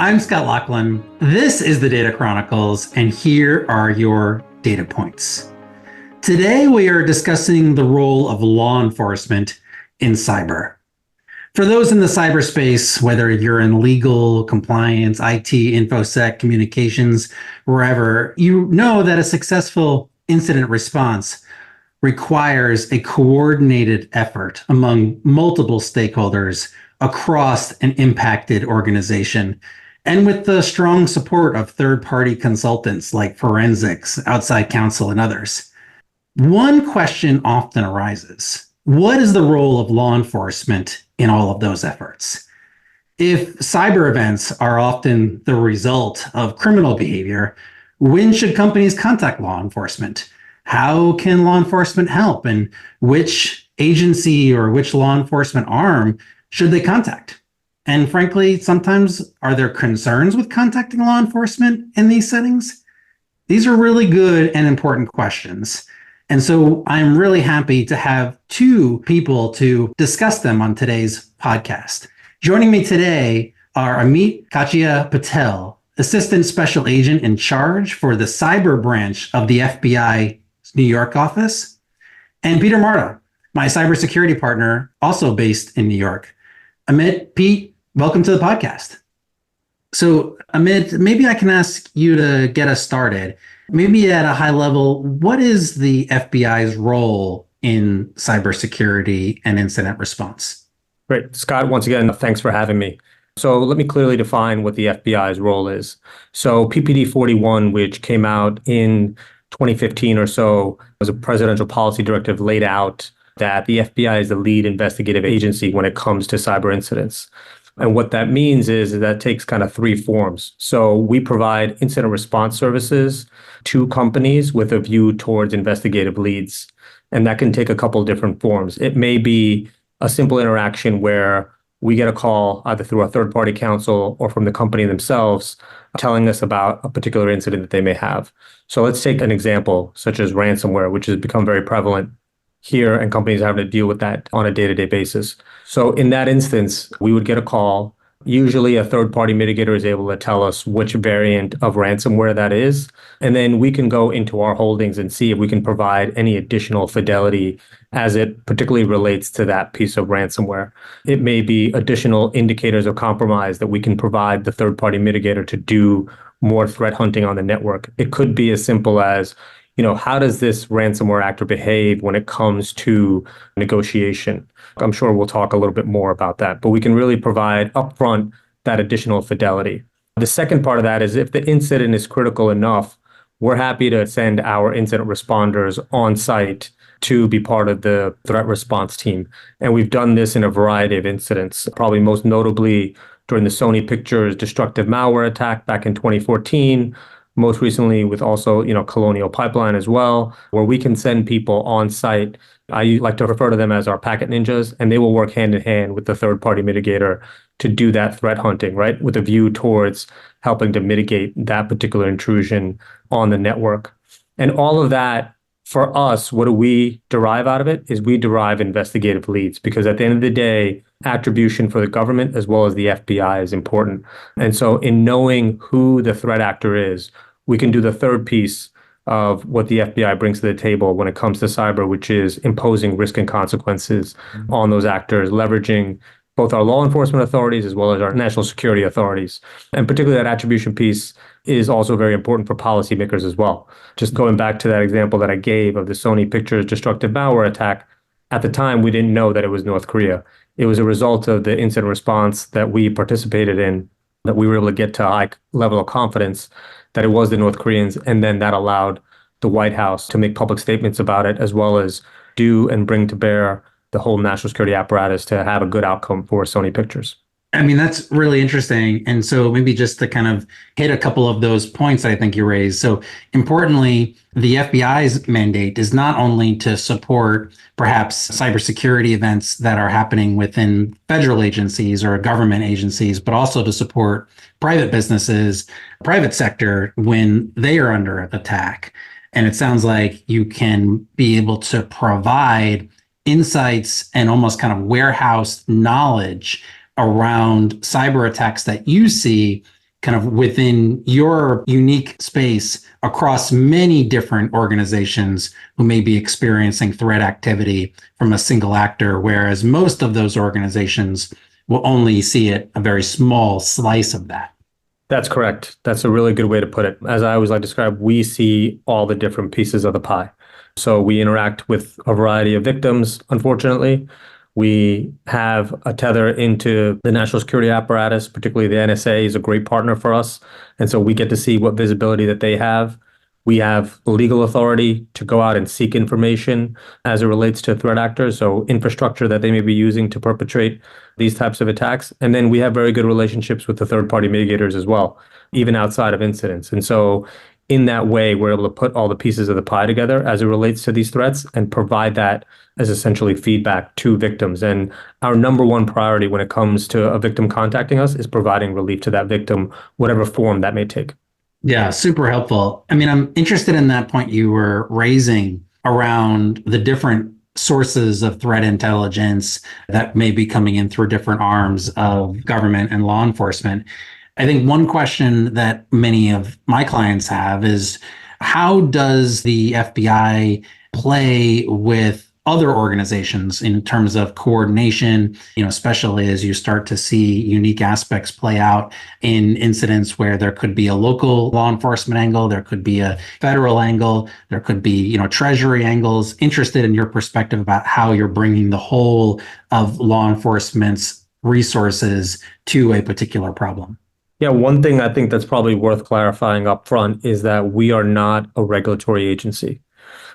I'm Scott Loughlin. This is the Data Chronicles, and here are your data points. Today, we are discussing the role of law enforcement in cyber. For those in the cyberspace, whether you're in legal, compliance, IT, InfoSec, communications, wherever, you know that a successful incident response requires a coordinated effort among multiple stakeholders across an impacted organization, and with the strong support of third-party consultants like forensics, outside counsel, and others. One question often arises: what is the role of law enforcement in all of those efforts? If cyber events are often the result of criminal behavior, when should companies contact law enforcement? How can law enforcement help? And which agency or which law enforcement arm should they contact? And frankly, sometimes are there concerns with contacting law enforcement in these settings? These are really good and important questions. And so I'm really happy to have two people to discuss them on today's podcast. Joining me today are Amit Kachhia-Patel, Assistant Special Agent in charge for the cyber branch of the FBI's New York office, and Peter Marta, my cybersecurity partner, also based in New York. Amit, Pete, welcome to the podcast. So Amit, maybe I can ask you to get us started. Maybe at a high level, what is the FBI's role in cybersecurity and incident response? Great. Scott, once again, thanks for having me. So let me clearly define what the FBI's role is. So PPD 41, which came out in 2015 or so, was a presidential policy directive laid out that the FBI is the lead investigative agency when it comes to cyber incidents. And what that means is that takes kind of three forms. So we provide incident response services to companies with a view towards investigative leads. And that can take a couple of different forms. It may be a simple interaction where we get a call either through a third-party counsel or from the company themselves telling us about a particular incident that they may have. So let's take an example such as ransomware, which has become very prevalent here, and companies are having to deal with that on a day-to-day basis. So in that instance, we would get a call. Usually a third-party mitigator is able to tell us which variant of ransomware that is. And then we can go into our holdings and see if we can provide any additional fidelity as it particularly relates to that piece of ransomware. It may be additional indicators of compromise that we can provide the third-party mitigator to do more threat hunting on the network. It could be as simple as, how does this ransomware actor behave when it comes to negotiation? I'm sure we'll talk a little bit more about that, but we can really provide upfront that additional fidelity. The second part of that is if the incident is critical enough, we're happy to send our incident responders on site to be part of the threat response team. And we've done this in a variety of incidents, probably most notably during the Sony Pictures destructive malware attack back in 2014, most recently with also, Colonial Pipeline as well, where we can send people on site. I like to refer to them as our packet ninjas, and they will work hand in hand with the third-party mitigator to do that threat hunting, right? With a view towards helping to mitigate that particular intrusion on the network. And all of that, for us, what do we derive out of it is we derive investigative leads, because at the end of the day, attribution for the government as well as the FBI is important. And so in knowing who the threat actor is, we can do the third piece of what the FBI brings to the table when it comes to cyber, which is imposing risk and consequences on those actors, leveraging both our law enforcement authorities as well as our national security authorities. And particularly that attribution piece is also very important for policymakers as well. Just going back to that example that I gave of the Sony Pictures destructive malware attack, at the time, we didn't know that it was North Korea. It was a result of the incident response that we participated in, that we were able to get to a high level of confidence that it was the North Koreans. And then that allowed the White House to make public statements about it, as well as do and bring to bear the whole national security apparatus to have a good outcome for Sony Pictures. I mean, that's really interesting. And so maybe just to kind of hit a couple of those points I think you raised. So importantly, the FBI's mandate is not only to support perhaps cybersecurity events that are happening within federal agencies or government agencies, but also to support private businesses, private sector when they are under attack. And it sounds like you can be able to provide insights and almost kind of warehouse knowledge around cyber attacks that you see kind of within your unique space across many different organizations who may be experiencing threat activity from a single actor, whereas most of those organizations will only see it a very small slice of that. That's correct. That's a really good way to put it. As I always like to describe, we see all the different pieces of the pie. So we interact with a variety of victims, unfortunately. We have a tether into the national security apparatus, particularly the NSA is a great partner for us. And so we get to see what visibility that they have. We have legal authority to go out and seek information as it relates to threat actors, so infrastructure that they may be using to perpetrate these types of attacks. And then we have very good relationships with the third-party mitigators as well, even outside of incidents. And so in that way, we're able to put all the pieces of the pie together as it relates to these threats and provide that as essentially feedback to victims. And our number one priority when it comes to a victim contacting us is providing relief to that victim, whatever form that may take. Yeah, super helpful. I mean, I'm interested in that point you were raising around the different sources of threat intelligence that may be coming in through different arms of government and law enforcement. I think one question that many of my clients have is, how does the FBI play with other organizations in terms of coordination, especially as you start to see unique aspects play out in incidents where there could be a local law enforcement angle, there could be a federal angle, there could be, treasury angles. Interested in your perspective about how you're bringing the whole of law enforcement's resources to a particular problem. Yeah, one thing I think that's probably worth clarifying up front is that we are not a regulatory agency.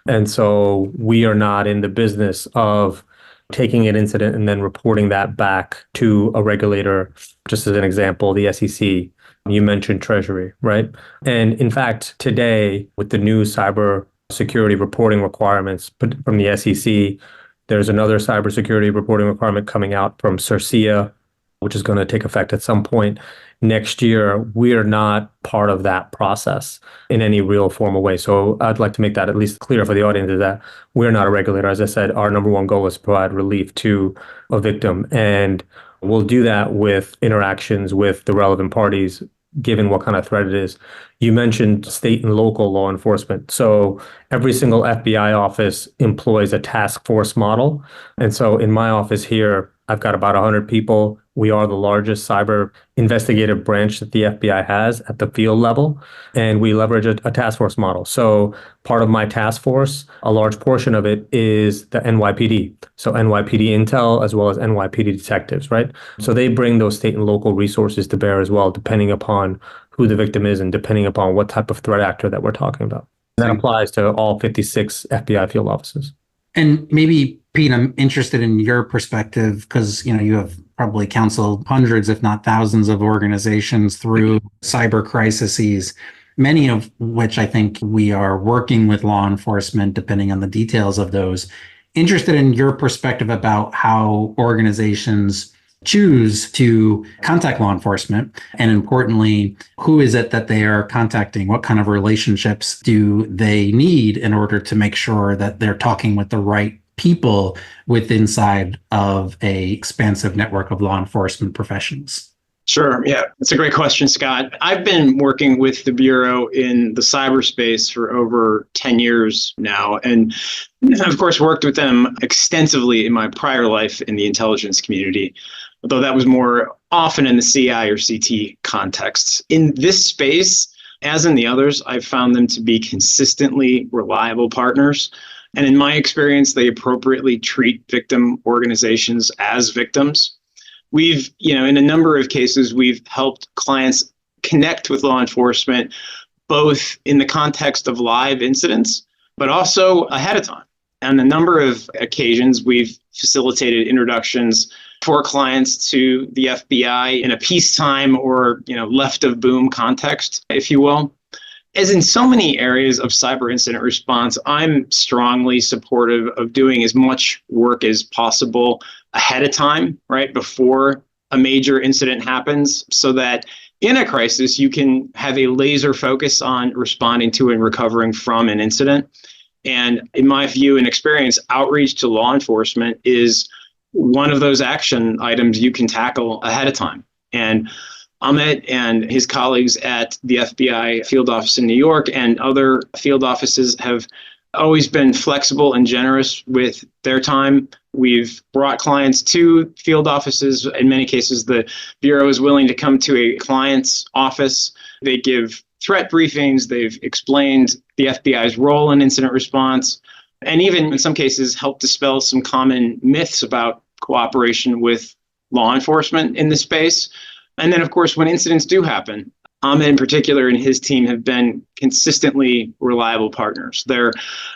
And so we are not in the business of taking an incident and then reporting that back to a regulator. Just as an example, the SEC, you mentioned Treasury, right? And in fact, today, with the new cybersecurity reporting requirements from the SEC, there's another cybersecurity reporting requirement coming out from CERCIA, which is going to take effect at some point next year. We are not part of that process in any real formal way. So I'd like to make that at least clear for the audience, is that we're not a regulator. As I said, our number one goal is to provide relief to a victim. And we'll do that with interactions with the relevant parties, given what kind of threat it is. You mentioned state and local law enforcement. So every single FBI office employs a task force model. And so in my office here, I've got about 100 people. We are the largest cyber investigative branch that the FBI has at the field level, and we leverage a task force model. So part of my task force, a large portion of it is the NYPD. So NYPD intel as well as NYPD detectives, right? So they bring those state and local resources to bear as well, depending upon who the victim is and depending upon what type of threat actor that we're talking about. That applies to all 56 FBI field offices. And maybe, Pete, I'm interested in your perspective because, you have probably counseled hundreds, if not thousands of organizations through cyber crises, many of which I think we are working with law enforcement, depending on the details of those. Interested in your perspective about how organizations choose to contact law enforcement, and importantly, who is it that they are contacting? What kind of relationships do they need in order to make sure that they're talking with the right people inside of a expansive network of law enforcement professionals? Sure. Yeah, that's a great question, Scott. I've been working with the Bureau in the cyberspace for over 10 years now, and of course worked with them extensively in my prior life in the intelligence community, although that was more often in the CI or CT context. In this space, as in the others, I've found them to be consistently reliable partners. And in my experience, they appropriately treat victim organizations as victims. We've, in a number of cases, we've helped clients connect with law enforcement, both in the context of live incidents, but also ahead of time. On a number of occasions, we've facilitated introductions for clients to the FBI in a peacetime or, left of boom context, if you will. As in so many areas of cyber incident response, I'm strongly supportive of doing as much work as possible ahead of time, right, before a major incident happens, so that in a crisis, you can have a laser focus on responding to and recovering from an incident. And in my view and experience, outreach to law enforcement is one of those action items you can tackle ahead of time. And Amit and his colleagues at the FBI field office in New York and other field offices have always been flexible and generous with their time. We've brought clients to field offices. In many cases, the Bureau is willing to come to a client's office. They give threat briefings. They've explained the FBI's role in incident response, and even in some cases help dispel some common myths about cooperation with law enforcement in this space. And then, of course, when incidents do happen, Amit in particular and his team have been consistently reliable partners. They're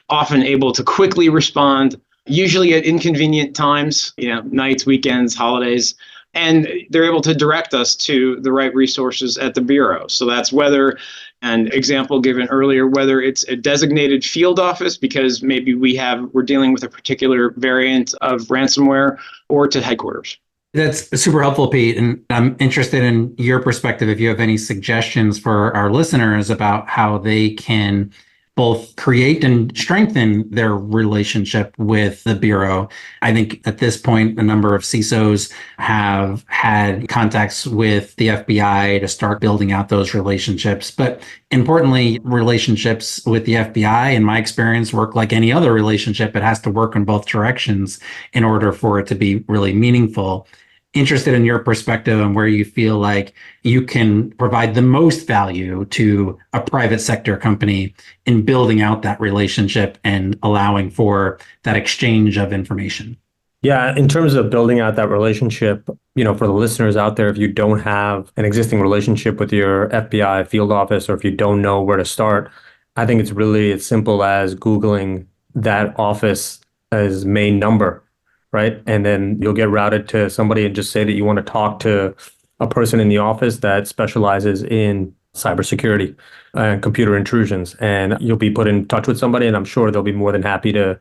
often able to quickly respond, usually at inconvenient times, nights, weekends, holidays, and they're able to direct us to the right resources at the Bureau. So that's whether, an example given earlier, whether it's a designated field office because maybe we're dealing with a particular variant of ransomware, or to headquarters. That's super helpful, Pete. And I'm interested in your perspective if you have any suggestions for our listeners about how they can both create and strengthen their relationship with the Bureau. I think at this point, a number of CISOs have had contacts with the FBI to start building out those relationships. But importantly, relationships with the FBI, in my experience, work like any other relationship. It has to work in both directions in order for it to be really meaningful. Interested in your perspective on where you feel like you can provide the most value to a private sector company in building out that relationship and allowing for that exchange of information. Yeah, in terms of building out that relationship, for the listeners out there, if you don't have an existing relationship with your FBI field office, or if you don't know where to start, I think it's really as simple as Googling that office as main number, right? And then you'll get routed to somebody and just say that you want to talk to a person in the office that specializes in cybersecurity and computer intrusions. And you'll be put in touch with somebody, and I'm sure they'll be more than happy to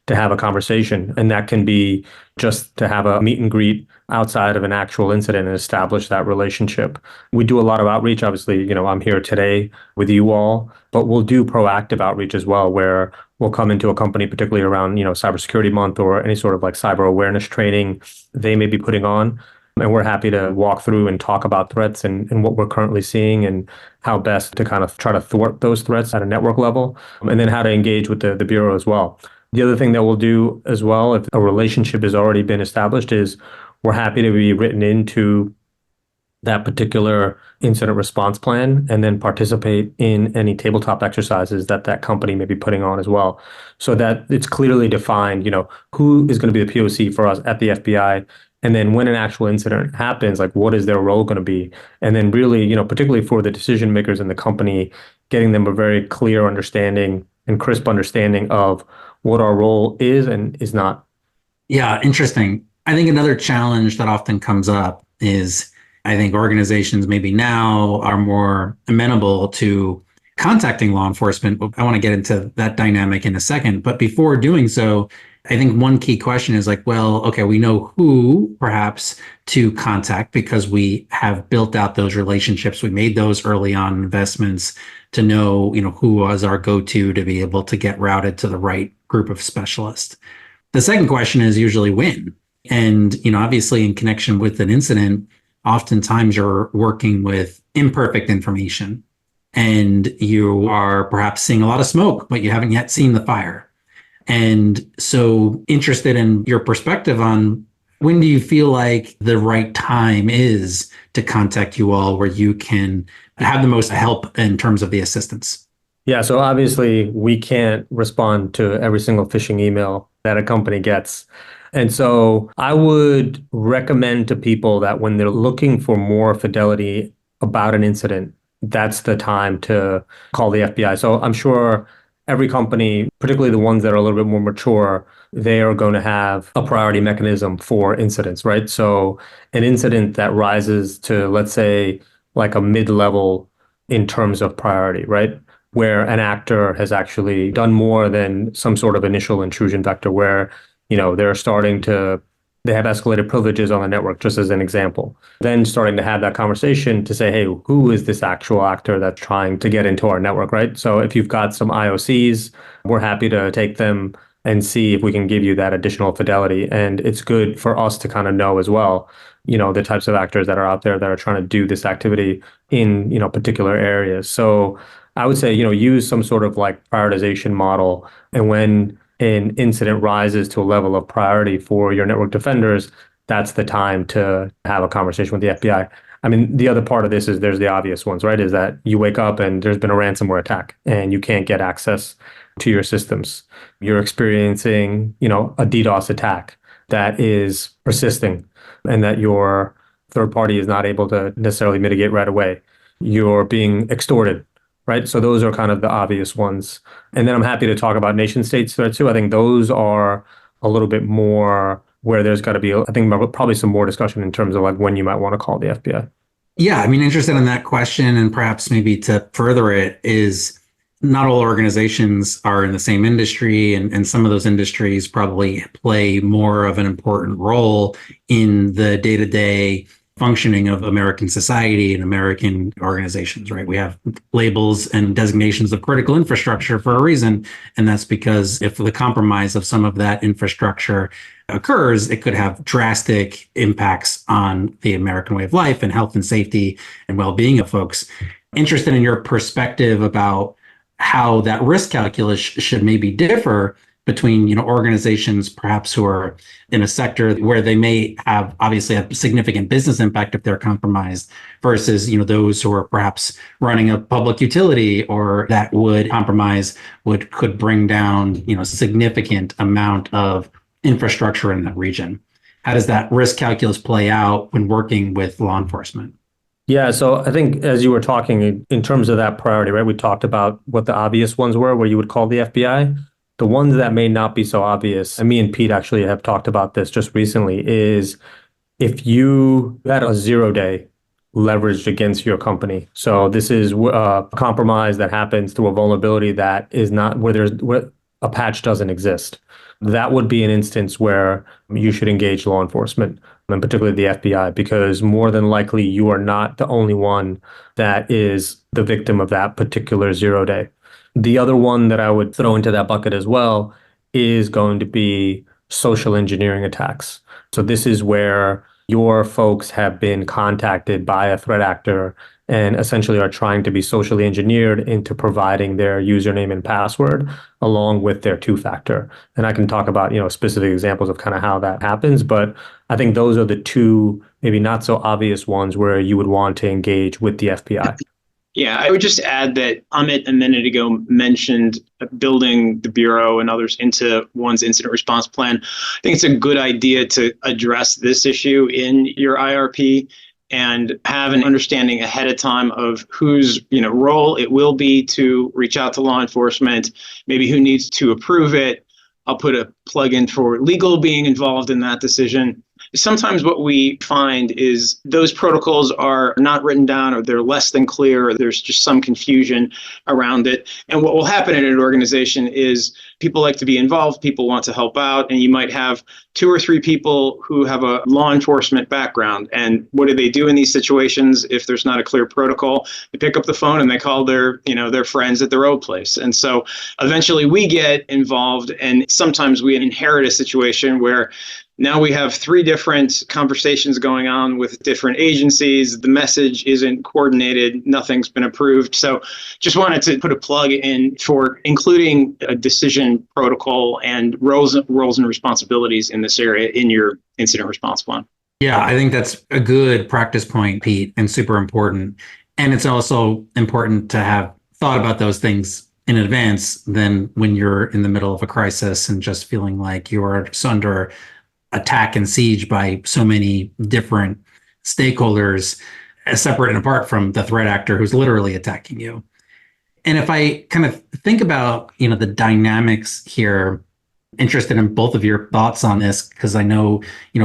have a conversation. And that can be just to have a meet and greet outside of an actual incident and establish that relationship. We do a lot of outreach. Obviously, I'm here today with you all, but we'll do proactive outreach as well, where we'll come into a company, particularly around, cybersecurity month or any sort of like cyber awareness training they may be putting on. And we're happy to walk through and talk about threats and what we're currently seeing and how best to kind of try to thwart those threats at a network level, and then how to engage with the Bureau as well. The other thing that we'll do as well, if a relationship has already been established, is we're happy to be written into that particular incident response plan and then participate in any tabletop exercises that company may be putting on as well. So that it's clearly defined, who is going to be the POC for us at the FBI. And then when an actual incident happens, like what is their role going to be? And then really, particularly for the decision makers in the company, getting them a very clear understanding and crisp understanding of what our role is and is not. Yeah, interesting. I think another challenge that often comes up is I think organizations maybe now are more amenable to contacting law enforcement. I want to get into that dynamic in a second. But before doing so, I think one key question is like, well, okay, we know who perhaps to contact because we have built out those relationships. We made those early on investments to know, who was our go-to to be able to get routed to the right group of specialists. The second question is usually when. And, obviously in connection with an incident, oftentimes you're working with imperfect information and you are perhaps seeing a lot of smoke, but you haven't yet seen the fire. And so interested in your perspective on when do you feel like the right time is to contact you all where you can have the most help in terms of the assistance? Yeah, so obviously we can't respond to every single phishing email that a company gets. And so I would recommend to people that when they're looking for more fidelity about an incident, that's the time to call the FBI. So I'm sure every company, particularly the ones that are a little bit more mature, they are going to have a priority mechanism for incidents, right? So an incident that rises to, let's say, like a mid-level in terms of priority, right? Where an actor has actually done more than some sort of initial intrusion vector where, they have escalated privileges on the network, just as an example. Then starting to have that conversation to say, hey, who is this actual actor that's trying to get into our network, right? So if you've got some IOCs, we're happy to take them and see if we can give you that additional fidelity. And it's good for us to kind of know as well, the types of actors that are out there that are trying to do this activity in, particular areas. So I would say, use some sort of like prioritization model. And when an incident rises to a level of priority for your network defenders, that's the time to have a conversation with the FBI. I mean, the other part of this is there's the obvious ones, right? Is that you wake up and there's been a ransomware attack and you can't get access to your systems. You're experiencing, a DDoS attack that is persisting and that your third party is not able to necessarily mitigate right away. You're being extorted, right? So those are kind of the obvious ones. And then I'm happy to talk about nation states there too. I think those are a little bit more where there's got to be, I think, probably some more discussion in terms of like when you might want to call the FBI. Yeah, I mean, interested in that question, and perhaps maybe to further it is not all organizations are in the same industry, and some of those industries probably play more of an important role in the day-to-day functioning of American society and American organizations, right? We have labels and designations of critical infrastructure for a reason. And that's because if the compromise of some of that infrastructure occurs, it could have drastic impacts on the American way of life and health and safety and well-being of folks. Interested in your perspective about how that risk calculus should maybe differ between organizations perhaps who are in a sector where they may have obviously a significant business impact if they're compromised versus those who are perhaps running a public utility or that would compromise could bring down significant amount of infrastructure in that region. How does that risk calculus play out when working with law enforcement? Yeah, so I think as you were talking in terms of that priority, right, we talked about what the obvious ones were where you would call the FBI. The ones that may not be so obvious, and me and Pete actually have talked about this just recently, is if you had a 0-day leveraged against your company. So this is a compromise that happens through a vulnerability that is not where a patch doesn't exist. That would be an instance where you should engage law enforcement, and particularly the FBI, because more than likely you are not the only one that is the victim of that particular 0-day. The other one that I would throw into that bucket as well is going to be social engineering attacks. So this is where your folks have been contacted by a threat actor and essentially are trying to be socially engineered into providing their username and password along with their two-factor. And I can talk about, specific examples of kind of how that happens, but I think those are the two maybe not so obvious ones where you would want to engage with the FBI. Yeah, I would just add that Amit a minute ago mentioned building the Bureau and others into one's incident response plan. I think it's a good idea to address this issue in your IRP and have an understanding ahead of time of whose role it will be to reach out to law enforcement, maybe who needs to approve it. I'll put a plug in for legal being involved in that decision. Sometimes what we find is those protocols are not written down or they're less than clear or there's just some confusion around it. And what will happen in an organization is people like to be involved, people want to help out, and you might have 2 or 3 people who have a law enforcement background. And what do they do in these situations if there's not a clear protocol? They pick up the phone and they call their friends at their old place. And so eventually we get involved, and sometimes we inherit a situation where now we have 3 different conversations going on with different agencies. The message isn't coordinated. Nothing's been approved. So just wanted to put a plug in for including a decision protocol and roles and responsibilities in this area in your incident response plan. Yeah, I think that's a good practice point, Pete, and super important. And it's also important to have thought about those things in advance than when you're in the middle of a crisis and just feeling like you're under attack and siege by so many different stakeholders, separate and apart from the threat actor who's literally attacking you. And if I kind of think about, the dynamics here, interested in both of your thoughts on this, because I know,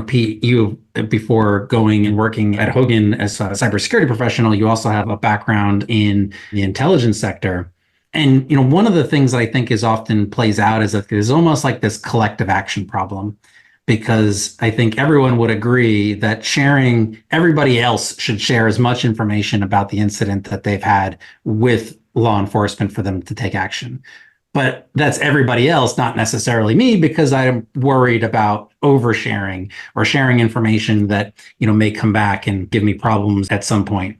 Pete, you, before going and working at Hogan as a cybersecurity professional, you also have a background in the intelligence sector. And, one of the things I think is often plays out is that there's almost like this collective action problem, because I think everyone would agree that everybody else should share as much information about the incident that they've had with law enforcement for them to take action. But that's everybody else, not necessarily me, because I'm worried about oversharing or sharing information that, may come back and give me problems at some point.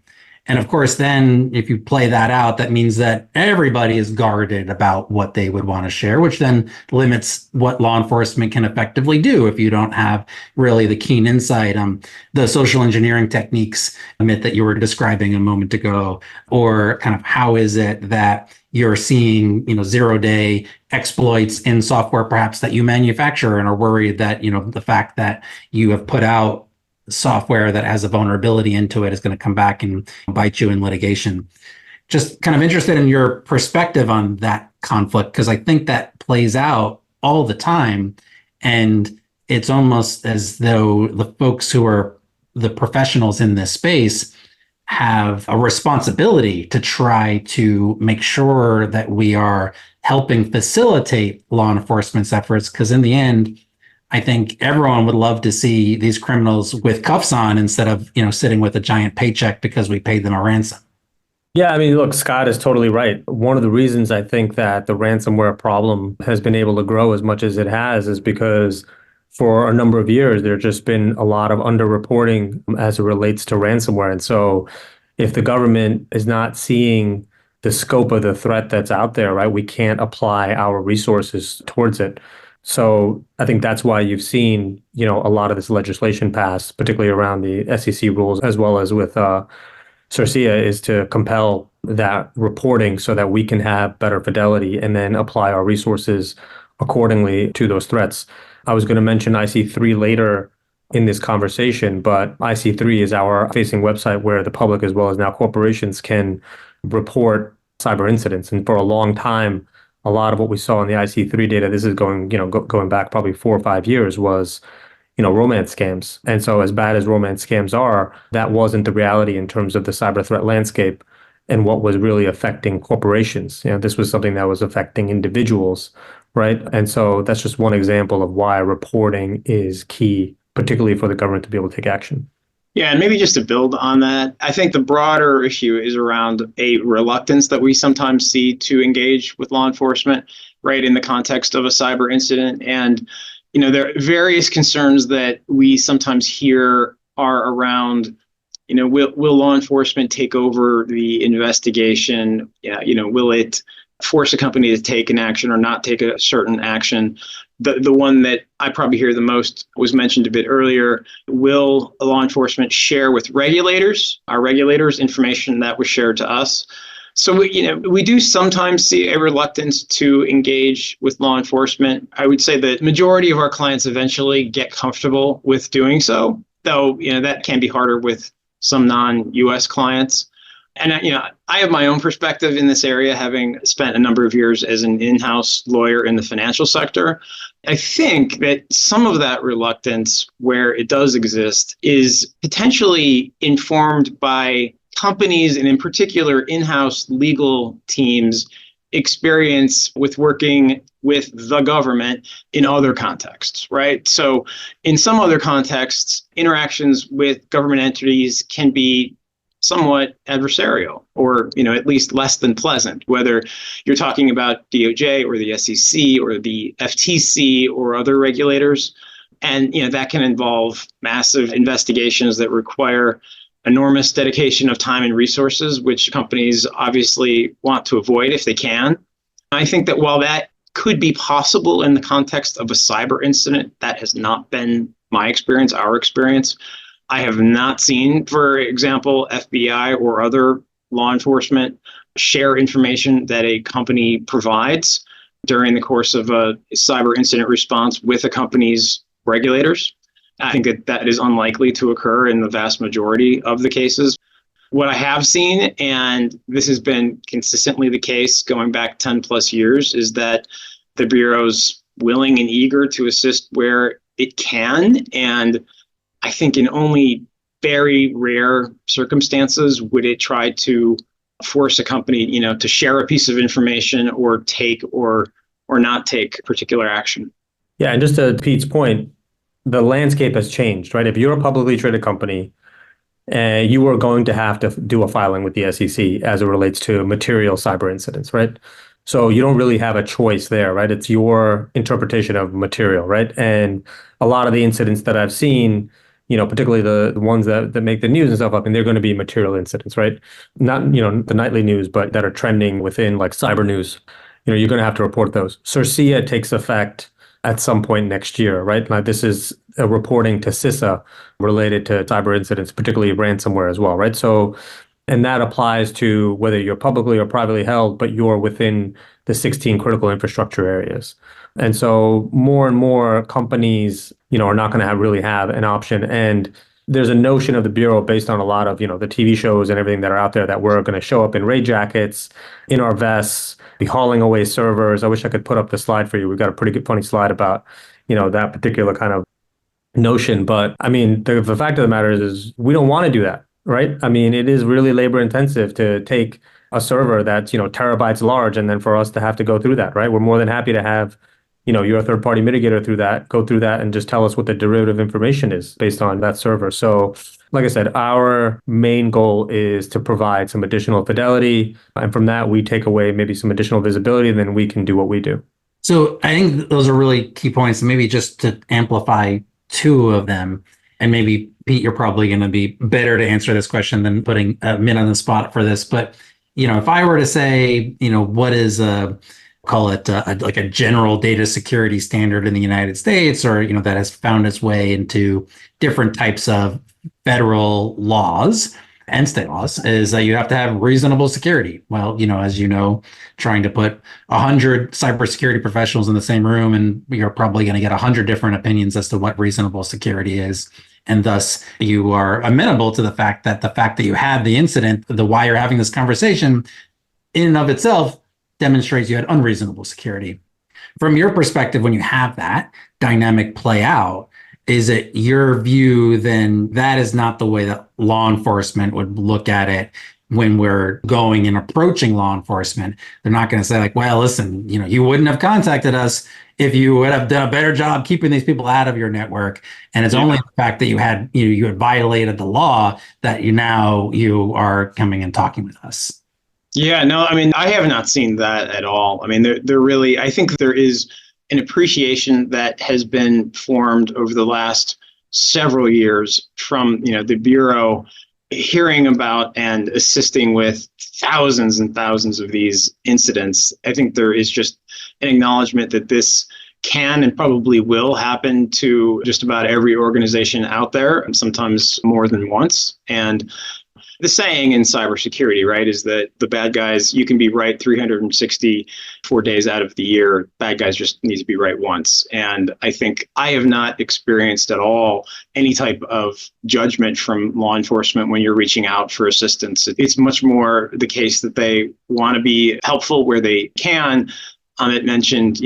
And of course, then if you play that out, that means that everybody is guarded about what they would want to share, which then limits what law enforcement can effectively do if you don't have really the keen insight. The social engineering techniques, Amit, that you were describing a moment ago, or kind of how is it that you're seeing, 0-day exploits in software perhaps that you manufacture and are worried that, the fact that you have put out software that has a vulnerability into it is going to come back and bite you in litigation. Just kind of interested in your perspective on that conflict, because I think that plays out all the time. And it's almost as though the folks who are the professionals in this space have a responsibility to try to make sure that we are helping facilitate law enforcement's efforts. Because in the end, I think everyone would love to see these criminals with cuffs on instead of, sitting with a giant paycheck because we paid them a ransom. Yeah, I mean, look, Scott is totally right. One of the reasons I think that the ransomware problem has been able to grow as much as it has is because for a number of years, there's just been a lot of underreporting as it relates to ransomware. And so if the government is not seeing the scope of the threat that's out there, right, we can't apply our resources towards it. So I think that's why you've seen, a lot of this legislation pass, particularly around the SEC rules, as well as with CERCIA, is to compel that reporting so that we can have better fidelity and then apply our resources accordingly to those threats. I was going to mention IC3 later in this conversation, but IC3 is our facing website where the public as well as now corporations can report cyber incidents. And for a long time, a lot of what we saw in the IC3 data, this is going back probably 4 or 5 years, was, romance scams. And so as bad as romance scams are, that wasn't the reality in terms of the cyber threat landscape and what was really affecting corporations. This was something that was affecting individuals, right? And so that's just one example of why reporting is key, particularly for the government to be able to take action. Yeah, and maybe just to build on that, I think the broader issue is around a reluctance that we sometimes see to engage with law enforcement, right, in the context of a cyber incident. And, there are various concerns that we sometimes hear are around, will law enforcement take over the investigation? Yeah, will it force a company to take an action or not take a certain action? The one that I probably hear the most was mentioned a bit earlier. Will law enforcement share with our regulators, information that was shared to us? So we do sometimes see a reluctance to engage with law enforcement. I would say the majority of our clients eventually get comfortable with doing so, though that can be harder with some non-US clients. And I have my own perspective in this area, having spent a number of years as an in-house lawyer in the financial sector. I think that some of that reluctance, where it does exist, is potentially informed by companies and in particular in-house legal teams' experience with working with the government in other contexts, right? So in some other contexts, interactions with government entities can be somewhat adversarial, or at least less than pleasant, whether you're talking about DOJ or the SEC or the FTC or other regulators. And that can involve massive investigations that require enormous dedication of time and resources, which companies obviously want to avoid if they can. I think that while that could be possible in the context of a cyber incident, that has not been my experience, our experience. I have not seen, for example, FBI or other law enforcement share information that a company provides during the course of a cyber incident response with a company's regulators. I think that is unlikely to occur in the vast majority of the cases. What I have seen, and this has been consistently the case going back 10 plus years, is that the Bureau's willing and eager to assist where it can. And I think in only very rare circumstances would it try to force a company, to share a piece of information or take or not take particular action. Yeah, and just to Pete's point, the landscape has changed, right? If you're a publicly traded company, you are going to have to do a filing with the SEC as it relates to material cyber incidents, right? So you don't really have a choice there, right? It's your interpretation of material, right? And a lot of the incidents that I've seen, particularly the ones that make the news and stuff up, and they're going to be material incidents, right? Not, the nightly news, but that are trending within like cyber news. You're going to have to report those. CERCIA takes effect at some point next year, right? Now, this is a reporting to CISA related to cyber incidents, particularly ransomware as well, right? So, and that applies to whether you're publicly or privately held, but you're within the 16 critical infrastructure areas. And so more and more companies, are not going to really have an option. And there's a notion of the Bureau based on a lot of, the TV shows and everything that are out there that we're going to show up in raid jackets, in our vests, be hauling away servers. I wish I could put up the slide for you. We've got a pretty good, funny slide about, that particular kind of notion. But I mean, the fact of the matter is we don't want to do that, right? I mean, it is really labor intensive to take a server that's, terabytes large and then for us to have to go through that, right? We're more than happy to have, your third party mitigator go through that and just tell us what the derivative information is based on that server. So like I said, our main goal is to provide some additional fidelity. And from that, we take away maybe some additional visibility, and then we can do what we do. So I think those are really key points. And maybe just to amplify two of them, and maybe Pete, you're probably going to be better to answer this question than putting Amit on the spot for this. But, if I were to say, what is call it like a general data security standard in the United States, or, that has found its way into different types of federal laws and state laws, is that you have to have reasonable security. Well, as trying to put 100 cybersecurity professionals in the same room, and you're probably going to get 100 different opinions as to what reasonable security is. And thus you are amenable to the fact that you had the incident, the why you're having this conversation in and of itself demonstrates you had unreasonable security. From your perspective, when you have that dynamic play out, is it your view then that is not the way that law enforcement would look at it when we're going and approaching law enforcement? They're not going to say like, well, listen, you wouldn't have contacted us if you would have done a better job keeping these people out of your network. And it's only the fact that you had violated the law that you are coming and talking with us. Yeah, no, I mean, I have not seen that at all. I mean, they're really, I think there is an appreciation that has been formed over the last several years from, the Bureau hearing about and assisting with thousands and thousands of these incidents. I think there is just an acknowledgement that this can and probably will happen to just about every organization out there, and sometimes more than once. And the saying in cybersecurity, right, is that the bad guys, you can be right 364 days out of the year. Bad guys just need to be right once. And I think I have not experienced at all any type of judgment from law enforcement when you're reaching out for assistance. It's much more the case that they want to be helpful where they can. Amit mentioned,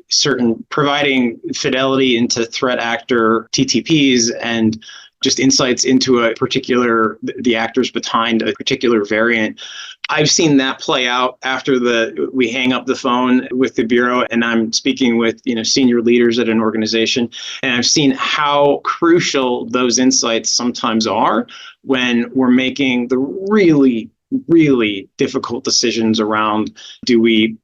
certain providing fidelity into threat actor TTPs and just insights into the actors behind a particular variant. I've seen that play out after we hang up the phone with the Bureau and I'm speaking with, senior leaders at an organization. And I've seen how crucial those insights sometimes are when we're making the really, really difficult decisions around, do we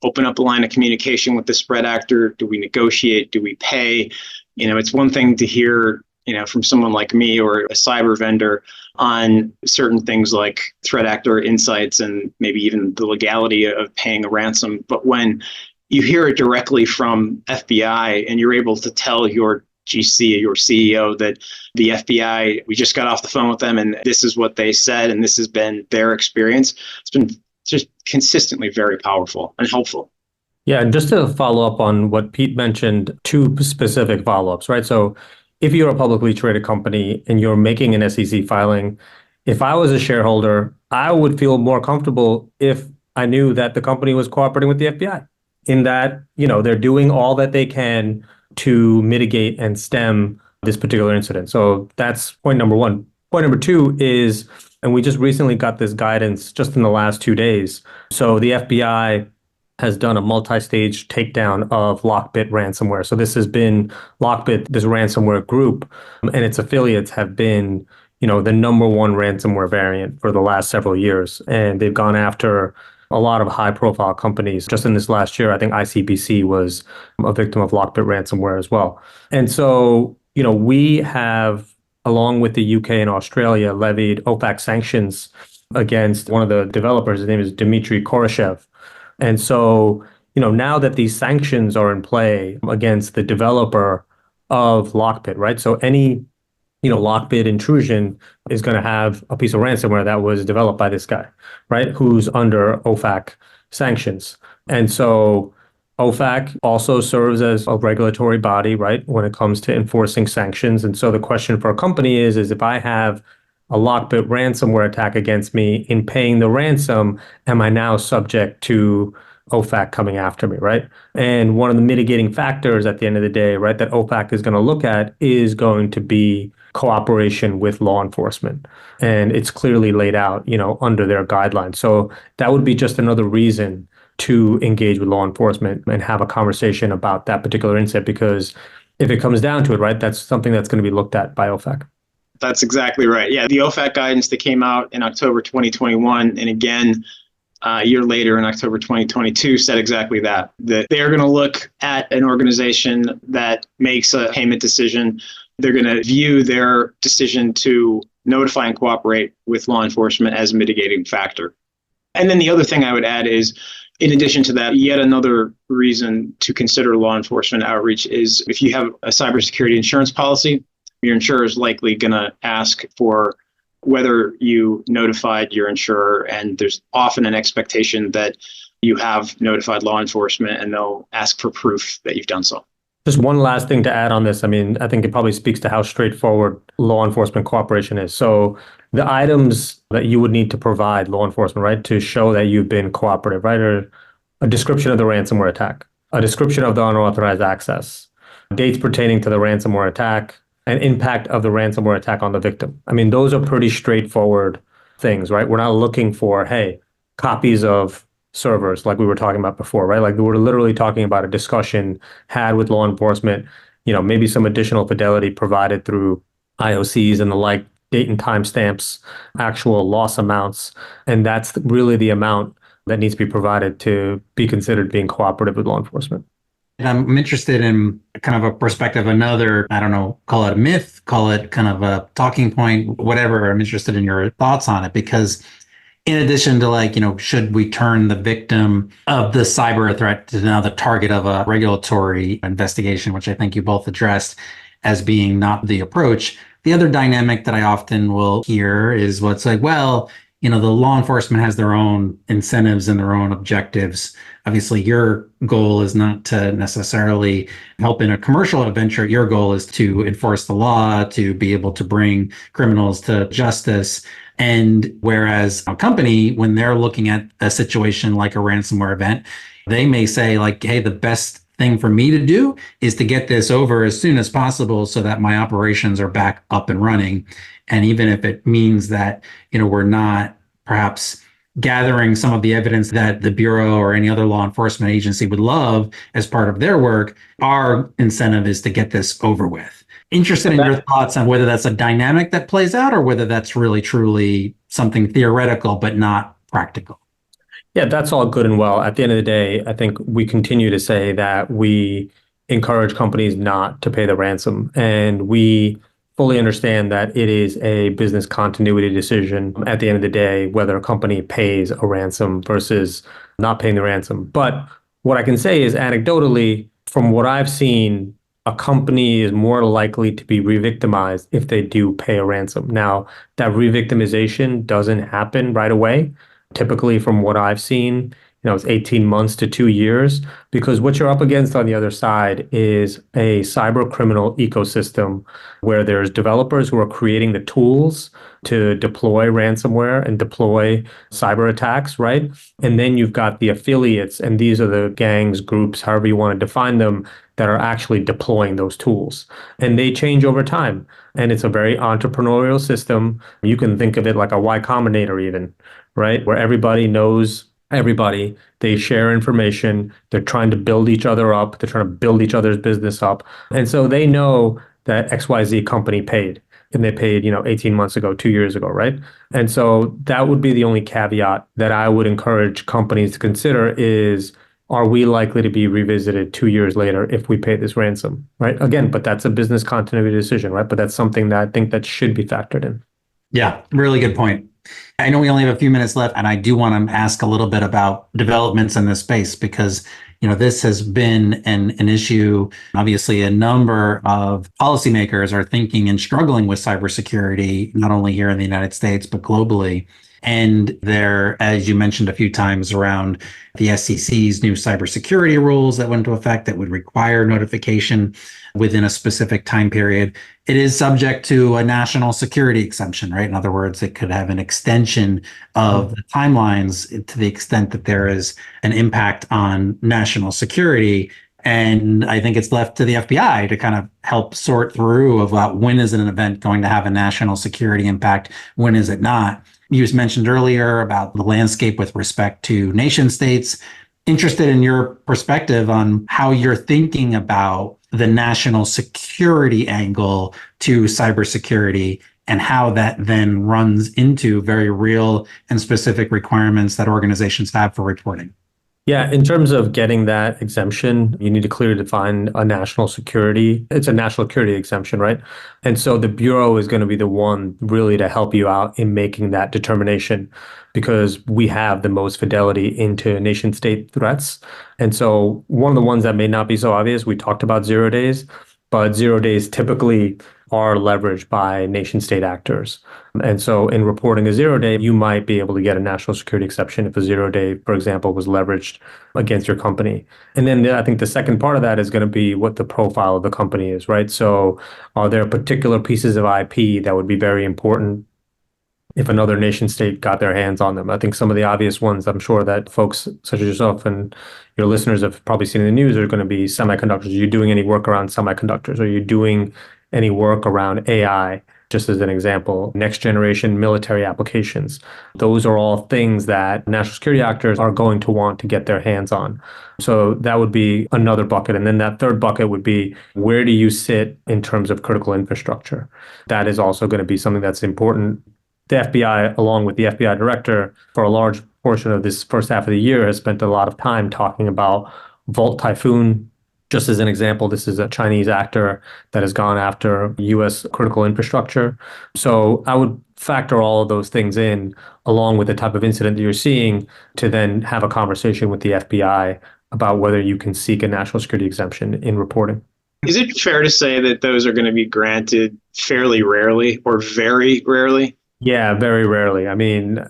open up a line of communication with the spread actor? Do we negotiate? Do we pay? It's one thing to hear from someone like me or a cyber vendor on certain things like threat actor insights and maybe even the legality of paying a ransom. But when you hear it directly from FBI and you're able to tell your GC, your CEO, that the FBI, we just got off the phone with them and this is what they said and this has been their experience, it's been just consistently very powerful and helpful. Yeah, and just to follow up on what Pete mentioned, two specific follow-ups, right? So if you're a publicly traded company and you're making an SEC filing, if I was a shareholder, I would feel more comfortable if I knew that the company was cooperating with the FBI in that, they're doing all that they can to mitigate and stem this particular incident. So that's point number one. Point number two is, and we just recently got this guidance just in the last 2 days. So the FBI has done a multi-stage takedown of Lockbit ransomware. So this has been Lockbit, this ransomware group, and its affiliates have been, the number one ransomware variant for the last several years. And they've gone after a lot of high profile companies. Just in this last year, I think ICBC was a victim of Lockbit ransomware as well. And so, we have, along with the UK and Australia, levied OFAC sanctions against one of the developers. His name is Dmitry Koroshev. And so, now that these sanctions are in play against the developer of Lockbit, right? So any Lockbit intrusion is going to have a piece of ransomware that was developed by this guy, right? Who's under OFAC sanctions. And so OFAC also serves as a regulatory body, right? When it comes to enforcing sanctions. And so the question for a company is if I have a Lockbit ransomware attack against me in paying the ransom, am I now subject to OFAC coming after me, right? And one of the mitigating factors at the end of the day, right, that OFAC is going to look at is going to be cooperation with law enforcement. And it's clearly laid out, under their guidelines. So that would be just another reason to engage with law enforcement and have a conversation about that particular incident, because if it comes down to it, right, that's something that's going to be looked at by OFAC. That's exactly right. Yeah, the OFAC guidance that came out in October 2021, and again, a year later in October 2022 said exactly that they're going to look at an organization that makes a payment decision. They're going to view their decision to notify and cooperate with law enforcement as a mitigating factor. And then the other thing I would add is, in addition to that, yet another reason to consider law enforcement outreach is if you have a cybersecurity insurance policy, your insurer is likely going to ask for whether you notified your insurer, and there's often an expectation that you have notified law enforcement, and they'll ask for proof that you've done so. Just one last thing to add on this. I mean, I think it probably speaks to how straightforward law enforcement cooperation is. So the items that you would need to provide law enforcement, right, to show that you've been cooperative, right, are a description of the ransomware attack, a description of the unauthorized access, dates pertaining to the ransomware attack, and impact of the ransomware attack on the victim. I mean, those are pretty straightforward things, right? We're not looking for, hey, copies of servers like we were talking about before, right? Like we're literally talking about a discussion had with law enforcement, maybe some additional fidelity provided through IOCs and the like, date and timestamps, actual loss amounts. And that's really the amount that needs to be provided to be considered being cooperative with law enforcement. I'm interested in kind of a perspective, another, I don't know, call it a myth, call it kind of a talking point, whatever. I'm interested in your thoughts on it, because in addition to should we turn the victim of the cyber threat to now the target of a regulatory investigation, which I think you both addressed as being not the approach. The other dynamic that I often will hear is what's like, well, the law enforcement has their own incentives and their own objectives. Obviously, your goal is not to necessarily help in a commercial adventure. Your goal is to enforce the law, to be able to bring criminals to justice. And whereas a company, when they're looking at a situation like a ransomware event, they may say like, hey, the best thing for me to do is to get this over as soon as possible so that my operations are back up and running. And even if it means that, we're not perhaps gathering some of the evidence that the Bureau or any other law enforcement agency would love as part of their work, our incentive is to get this over with. Interested in your thoughts on whether that's a dynamic that plays out or whether that's really truly something theoretical but not practical. Yeah, that's all good and well. At the end of the day, I think we continue to say that we encourage companies not to pay the ransom, and we fully understand that it is a business continuity decision at the end of the day, whether a company pays a ransom versus not paying the ransom. But what I can say is anecdotally, from what I've seen, a company is more likely to be re-victimized if they do pay a ransom. Now, that re-victimization doesn't happen right away. Typically, from what I've seen, it's 18 months to 2 years, because what you're up against on the other side is a cyber criminal ecosystem where there's developers who are creating the tools to deploy ransomware and deploy cyber attacks, right? And then you've got the affiliates, and these are the gangs, groups, however you want to define them, that are actually deploying those tools. And they change over time. And it's a very entrepreneurial system. You can think of it like a Y Combinator even, right? Where everybody knows everybody, they share information, they're trying to build each other up, they're trying to build each other's business up. And so they know that XYZ company paid. and they paid, 18 months ago, 2 years ago, right? And so that would be the only caveat that I would encourage companies to consider is, are we likely to be revisited 2 years later if we pay this ransom, right? Again, but that's a business continuity decision, right? But that's something that I think that should be factored in. Yeah, really good point. I know we only have a few minutes left, and I do want to ask a little bit about developments in this space because this has been an issue. Obviously, a number of policymakers are thinking and struggling with cybersecurity, not only here in the United States, but globally. And there, as you mentioned a few times, around the SEC's new cybersecurity rules that went into effect that would require notification within a specific time period. It is subject to a national security exemption, right? In other words, it could have an extension of the timelines to the extent that there is an impact on national security. And I think it's left to the FBI to kind of help sort through about when is an event going to have a national security impact, when is it not. You mentioned earlier about the landscape with respect to nation states. Interested in your perspective on how you're thinking about the national security angle to cybersecurity and how that then runs into very real and specific requirements that organizations have for reporting. Yeah, in terms of getting that exemption, you need to clearly define a national security. It's a national security exemption, right? And so the Bureau is going to be the one really to help you out in making that determination because we have the most fidelity into nation state threats. And so one of the ones that may not be so obvious, we talked about 0 days, but 0 days typically are leveraged by nation state actors. And so in reporting a 0 day, you might be able to get a national security exception if a 0 day, for example, was leveraged against your company. And then I think the second part of that is going to be what the profile of the company is, right? So are there particular pieces of IP that would be very important if another nation state got their hands on them? I think some of the obvious ones, I'm sure that folks such as yourself and your listeners have probably seen in the news, are going to be semiconductors. Are you doing any work around semiconductors? Are you doing any work around AI? Just as an example, next generation military applications. Those are all things that national security actors are going to want to get their hands on. So that would be another bucket. And then that third bucket would be, where do you sit in terms of critical infrastructure? That is also going to be something that's important. The FBI, along with the FBI director, for a large portion of this first half of the year, has spent a lot of time talking about Volt Typhoon. Just as an example, this is a Chinese actor that has gone after U.S. critical infrastructure. So I would factor all of those things in, along with the type of incident that you're seeing, to then have a conversation with the FBI about whether you can seek a national security exemption in reporting. Is it fair to say that those are going to be granted fairly rarely or very rarely? Yeah, very rarely. I mean,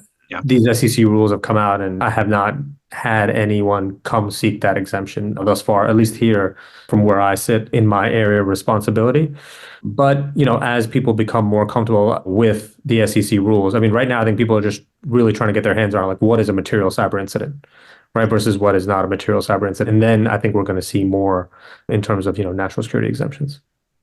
These SEC rules have come out, and I have not had anyone come seek that exemption thus far, at least here from where I sit in my area of responsibility. But, as people become more comfortable with the SEC rules, I mean, right now, I think people are just really trying to get their hands around, like, what is a material cyber incident, right? Versus what is not a material cyber incident. And then I think we're going to see more in terms of, national security exemptions.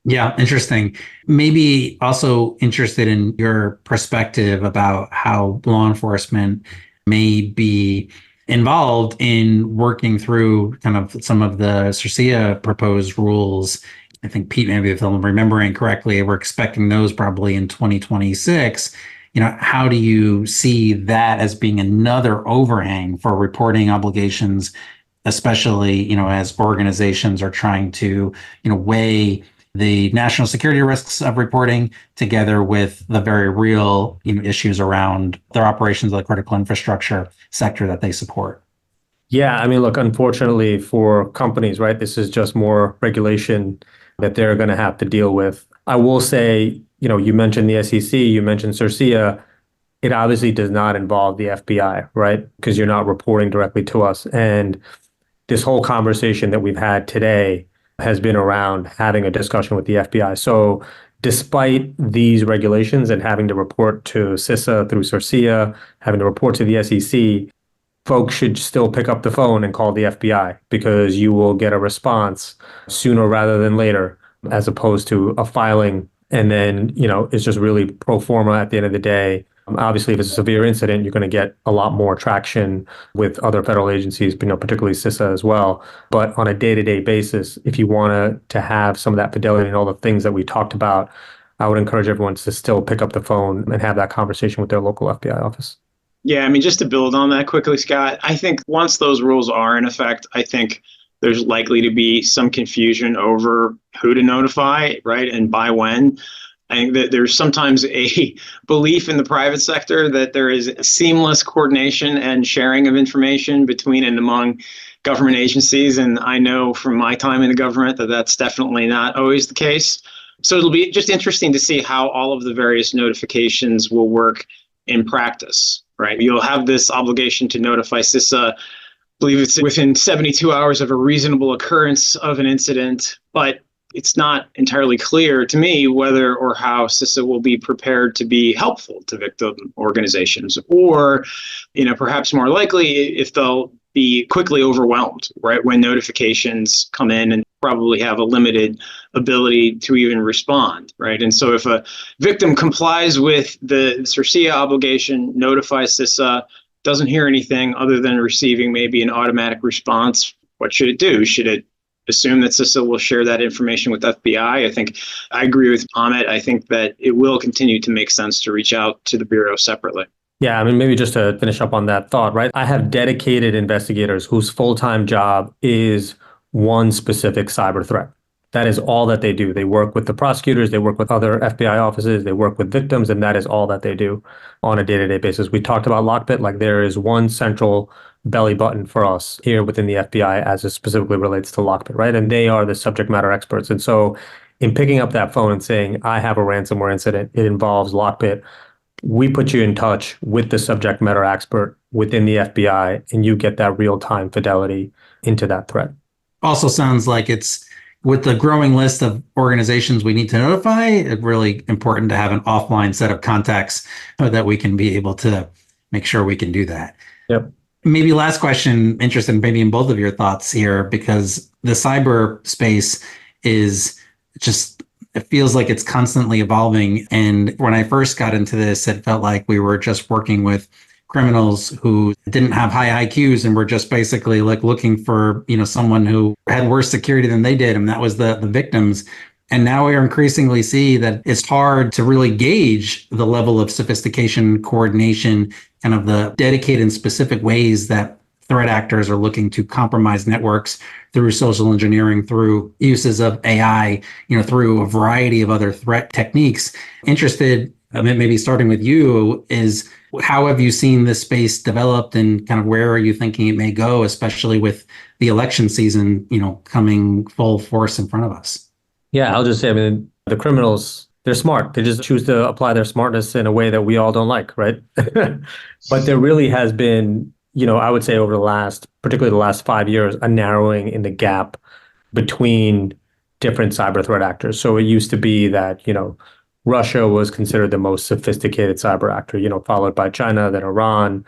Yeah, interesting. Maybe also interested in your perspective about how law enforcement may be involved in working through kind of some of the CERCIA proposed rules. I think, Pete, maybe if I'm remembering correctly, we're expecting those probably in 2026. How do you see that as being another overhang for reporting obligations, especially, as organizations are trying to, weigh the national security risks of reporting together with the very real issues around their operations of the critical infrastructure sector that they support? Yeah, I mean, look, unfortunately for companies, right, this is just more regulation that they're going to have to deal with. I will say, you mentioned the SEC, you mentioned CERCIA. It obviously does not involve the FBI, right? Because you're not reporting directly to us. And this whole conversation that we've had today has been around having a discussion with the FBI. So despite these regulations and having to report to CISA through CERCIA, having to report to the SEC, folks should still pick up the phone and call the FBI because you will get a response sooner rather than later, as opposed to a filing. And then, it's just really pro forma at the end of the day. Obviously, if it's a severe incident, you're going to get a lot more traction with other federal agencies, particularly CISA as well. But on a day-to-day basis, if you want to have some of that fidelity and all the things that we talked about, I would encourage everyone to still pick up the phone and have that conversation with their local FBI office. Yeah, I mean, just to build on that quickly, Scott, I think once those rules are in effect, I think there's likely to be some confusion over who to notify, right, and by when. I think that there's sometimes a belief in the private sector that there is seamless coordination and sharing of information between and among government agencies. And I know from my time in the government that that's definitely not always the case. So it'll be just interesting to see how all of the various notifications will work in practice, right? You'll have this obligation to notify CISA. I believe it's within 72 hours of a reasonable occurrence of an incident, but it's not entirely clear to me whether or how CISA will be prepared to be helpful to victim organizations, or, perhaps more likely if they'll be quickly overwhelmed, right, when notifications come in and probably have a limited ability to even respond, right? And so if a victim complies with the CIRCIA obligation, notifies CISA, doesn't hear anything other than receiving maybe an automatic response, what should it do? Should it assume that CISA will share that information with FBI? I think I agree with Amit. I think that it will continue to make sense to reach out to the Bureau separately. Yeah, I mean, maybe just to finish up on that thought, right? I have dedicated investigators whose full-time job is one specific cyber threat. That is all that they do. They work with the prosecutors, they work with other FBI offices, they work with victims, and that is all that they do on a day-to-day basis. We talked about Lockbit, like there is one central belly button for us here within the FBI as it specifically relates to Lockbit, right? And they are the subject matter experts. And so in picking up that phone and saying, I have a ransomware incident, it involves Lockbit, we put you in touch with the subject matter expert within the FBI, and you get that real-time fidelity into that threat. Also sounds like it's, with the growing list of organizations we need to notify, it's really important to have an offline set of contacts so that we can be able to make sure we can do that. Yep. Maybe last question, interested maybe in both of your thoughts here, because the cyber space is just, it feels like it's constantly evolving. And when I first got into this, it felt like we were just working with criminals who didn't have high IQs and were just basically like looking for, someone who had worse security than they did. And that was the victims. And now we increasingly see that it's hard to really gauge the level of sophistication, coordination, kind of the dedicated and specific ways that threat actors are looking to compromise networks through social engineering, through uses of AI, through a variety of other threat techniques. Interested, maybe starting with you, is how have you seen this space developed, and kind of where are you thinking it may go, especially with the election season, coming full force in front of us? Yeah, I'll just say, the criminals, they're smart. They just choose to apply their smartness in a way that we all don't like, right? But there really has been, I would say over particularly the last 5 years, a narrowing in the gap between different cyber threat actors. So it used to be that, Russia was considered the most sophisticated cyber actor, followed by China, then Iran,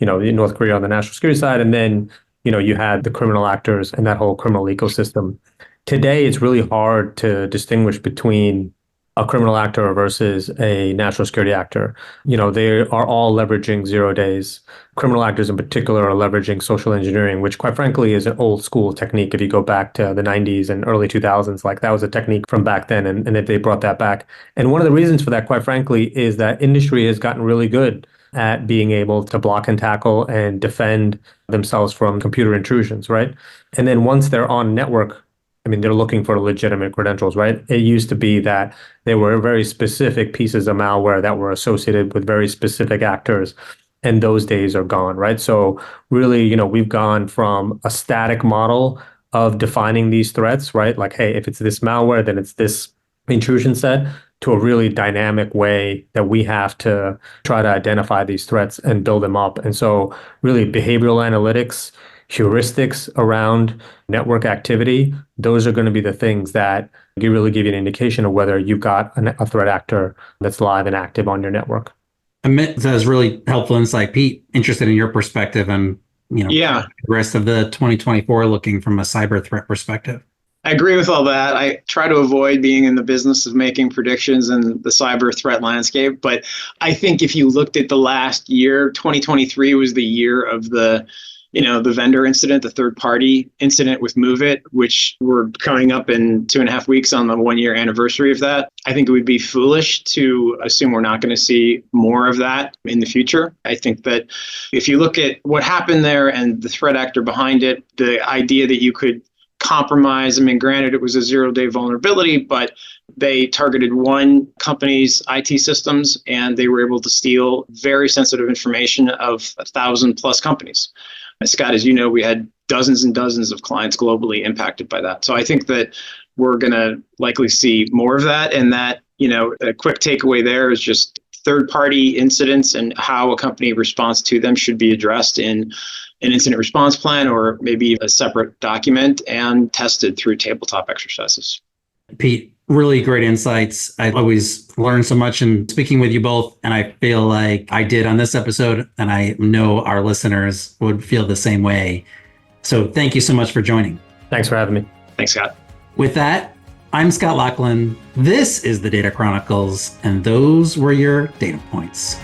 North Korea on the national security side. And then, you had the criminal actors and that whole criminal ecosystem. Today, it's really hard to distinguish between a criminal actor versus a national security actor. They are all leveraging 0 days. Criminal actors in particular are leveraging social engineering, which quite frankly is an old school technique. If you go back to the 90s and early 2000s, like that was a technique from back then, and they brought that back. And one of the reasons for that, quite frankly, is that industry has gotten really good at being able to block and tackle and defend themselves from computer intrusions, right? And then once they're on network, they're looking for legitimate credentials, right? It used to be that there were very specific pieces of malware that were associated with very specific actors, and those days are gone, right? So really, we've gone from a static model of defining these threats, right? Like, hey, if it's this malware, then it's this intrusion set, to a really dynamic way that we have to try to identify these threats and build them up. And so really behavioral analytics, heuristics around network activity, those are going to be the things that really give you an indication of whether you've got a threat actor that's live and active on your network. Amit, that was really helpful insight. Pete, interested in your perspective and the rest of the 2024 looking from a cyber threat perspective. I agree with all that. I try to avoid being in the business of making predictions in the cyber threat landscape. But I think if you looked at the last year, 2023 was the year of the the vendor incident, the third party incident with MoveIt, which we're coming up in 2.5 weeks on the 1-year anniversary of that. I think it would be foolish to assume we're not going to see more of that in the future. I think that if you look at what happened there and the threat actor behind it, the idea that you could compromise, granted, it was a 0-day vulnerability, but they targeted one company's IT systems and they were able to steal very sensitive information of 1,000 plus companies. Scott, as you know, we had dozens and dozens of clients globally impacted by that. So I think that we're going to likely see more of that. And that, a quick takeaway there is just third-party incidents and how a company responds to them should be addressed in an incident response plan or maybe a separate document and tested through tabletop exercises. Pete, really great insights. I always learn so much in speaking with you both, and I feel like I did on this episode, and I know our listeners would feel the same way. So thank you so much for joining. Thanks for having me. Thanks, Scott. With that, I'm Scott Loughlin. This is the Data Chronicles, and those were your data points.